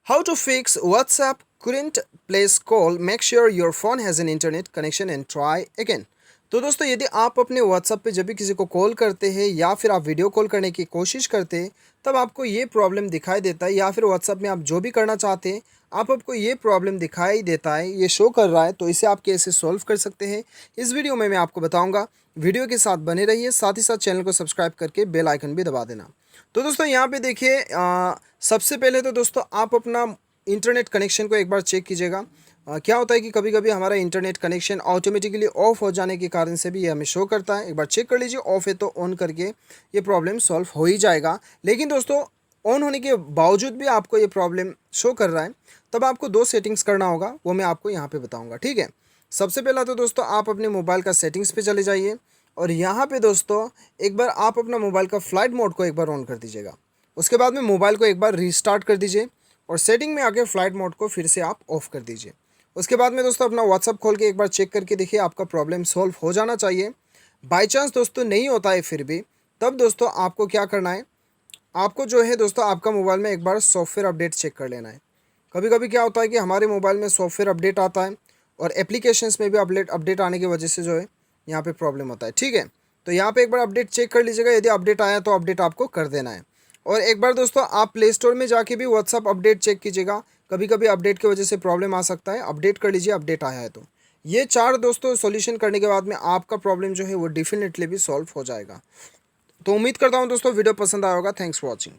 How to fix WhatsApp couldn't place call? Make sure your phone has an internet connection and try again. तो दोस्तों यदि आप अपने WhatsApp पे जब भी किसी को कॉल करते हैं या फिर आप वीडियो कॉल करने की कोशिश करते हैं तब आपको ये प्रॉब्लम दिखाई देता है या फिर WhatsApp में आप जो भी करना चाहते हैं आपको ये प्रॉब्लम दिखाई देता है, ये शो कर रहा है, तो इसे आप कैसे सॉल्व कर सकते हैं इस वीडियो में मैं आपको बताऊंगा। वीडियो के साथ बने रहिए, साथ ही साथ चैनल को सब्सक्राइब करके बेल आइकन भी दबा देना। तो दोस्तों यहाँ पे देखिए, सबसे पहले तो दोस्तों आप अपना इंटरनेट कनेक्शन को एक बार चेक कीजिएगा। क्या होता है कि कभी कभी हमारा इंटरनेट कनेक्शन ऑटोमेटिकली ऑफ हो जाने के कारण से भी ये हमें शो करता है। एक बार चेक कर लीजिए, ऑफ है तो ऑन करके ये प्रॉब्लम सॉल्व हो ही जाएगा। लेकिन दोस्तों ऑन होने के बावजूद भी आपको ये प्रॉब्लम शो कर रहा है, तब आपको दो सेटिंग्स करना होगा, वो मैं आपको यहाँ पे बताऊँगा, ठीक है। सबसे पहला तो दोस्तों आप अपने मोबाइल का सेटिंग्स पे चले जाइए और यहाँ पे दोस्तों एक बार आप अपना मोबाइल का फ्लाइट मोड को एक बार ऑन कर दीजिएगा। उसके बाद में मोबाइल को एक बार रीस्टार्ट कर दीजिए और सेटिंग में आके फ्लाइट मोड को फिर से आप ऑफ़ कर दीजिए। उसके बाद में दोस्तों अपना व्हाट्सअप खोल के एक बार चेक करके देखिए, आपका प्रॉब्लम सॉल्व हो जाना चाहिए। बाई चांस दोस्तों नहीं होता है फिर भी, तब दोस्तों आपको क्या करना है, आपको जो है दोस्तों आपका मोबाइल में एक बार सॉफ्टवेयर अपडेट चेक कर लेना है। कभी कभी क्या होता है कि हमारे मोबाइल में सॉफ्टवेयर अपडेट आता है और एप्लीकेशंस में भी अपडेट आने की वजह से जो है यहाँ पे प्रॉब्लम होता है, ठीक है। तो यहाँ पे एक बार अपडेट चेक कर लीजिएगा, यदि अपडेट आया तो अपडेट आपको कर देना है। और एक बार दोस्तों आप प्ले स्टोर में जाके भी व्हाट्सअप अपडेट चेक कीजिएगा, कभी कभी अपडेट की वजह से प्रॉब्लम आ सकता है, अपडेट कर लीजिए अपडेट आया है तो। ये चार दोस्तों सॉल्यूशन करने के बाद में आपका प्रॉब्लम जो है वो डेफिनेटली भी सॉल्व हो जाएगा। तो उम्मीद करता हूँ दोस्तों वीडियो पसंद आया होगा। Thanks for watching.